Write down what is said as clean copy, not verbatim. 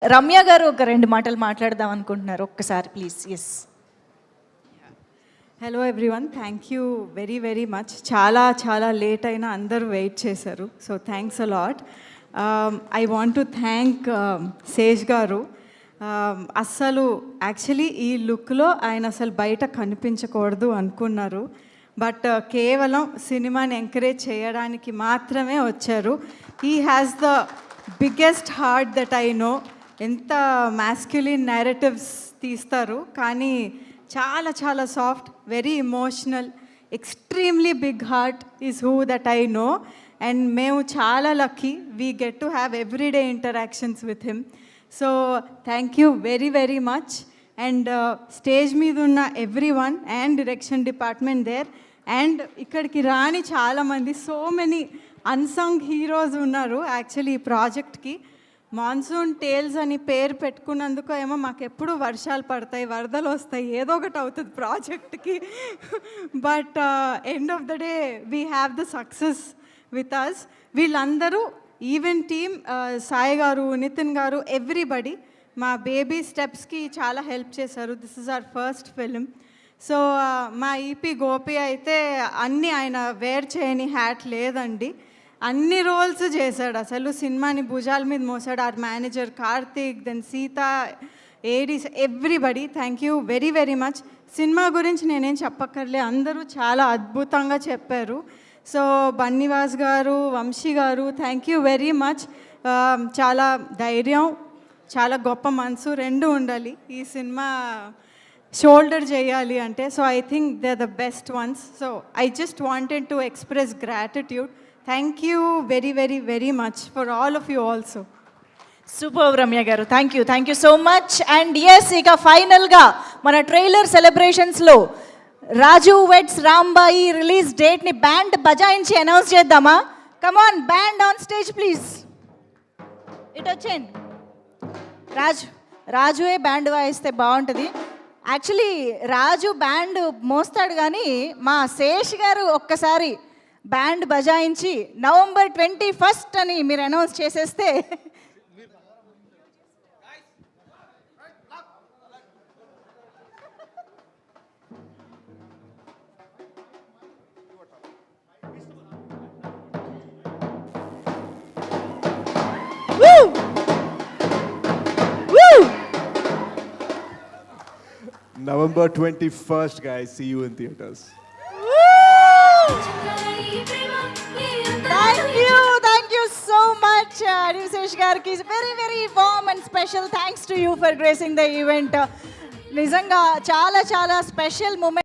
రమ్య గారు ఒక రెండు మాటలు మాట్లాడదాం అనుకుంటున్నారు, ఒక్కసారి please. Yes. Hello everyone, thank you very very much. చాలా లేట్ అయినా అందరూ వెయిట్ చేశారు, so thanks a lot. I want to thank సేజ్ గారు. అస్సలు యాక్చువల్లీ ఈ లుక్లో ఆయన అసలు బయట కనిపించకూడదు అనుకున్నారు, బట్ కేవలం సినిమాని ఎంకరేజ్ చేయడానికి మాత్రమే వచ్చారు. He has the biggest heart that I know. ఎంత మ్యాస్క్యులిన్ నేరేటివ్స్ తీస్తారు, కానీ చాలా soft, very emotional, extremely big heart is who that I know. And మేము చాలా lucky we get to have everyday interactions with him. So thank you very very much. And stage మీద ఉన్న everyone and direction department there, and ఇక్కడికి రాని చాలామంది, so many unsung heroes ఉన్నారు actually ఈ ప్రాజెక్ట్కి. మాన్సూన్ టేల్స్ అని పేరు పెట్టుకున్నందుకు ఏమో మాకు ఎప్పుడు వర్షాలు పడతాయి, వరదలు వస్తాయి, ఏదో ఒకటి అవుతుంది ప్రాజెక్ట్కి. But end of the day we have the success with us. వీళ్ళందరూ ఈవెంట్ టీమ్, సాయి గారు, నితిన్ గారు, ఎవ్రీబడి మా బేబీ స్టెప్స్కి చాలా హెల్ప్ చేశారు. This is our first film. So మా ఈపీ గోపి అయితే అన్నీ ఆయన వేర్ చేయని హ్యాట్ లేదండి, అన్ని రోల్స్ చేశాడు. అసలు సినిమాని భుజాల మీద మోసాడు. Our manager Karthik, then Sita, ADs, everybody thank you very very much. సినిమా గురించి నేనేం చెప్పక్కర్లే, అందరూ చాలా అద్భుతంగా చెప్పారు. సో బన్నీవాస్ గారు, వంశీ గారు, థ్యాంక్ యూ వెరీ మచ్. చాలా ధైర్యం, చాలా గొప్ప మనసు రెండు ఉండాలి ఈ సినిమా షోల్డర్ చేయాలి అంటే. So I think they are the best ones. So I just wanted to express gratitude. Thank you very very very much for all of you also. Super Ramya గారు, thank you so much. And yes, ఇక ఫైనల్గా మన trailer సెలబ్రేషన్స్లో Raju weds Rambai release డేట్ని band బజాయించి announce చేద్దామా? Come on band on stage please. ఇటు వచ్చేయండి. రాజువే బ్యాండ్ వాయిస్తే బాగుంటుంది. యాక్చువల్లీ రాజు బ్యాండ్ మోస్తాడు, కానీ మా శేష్ గారు ఒక్కసారి బ్యాండ్ బజాయించి నవంబర్ 21 అని మీరు అనౌన్స్ చేసేస్తే November 21st, guys. See you in theaters. Thank you so much, Adivisesh Garki. Very warm and special thanks to you for gracing the event. నిజంగా చాలా స్పెషల్ మూమెంట్.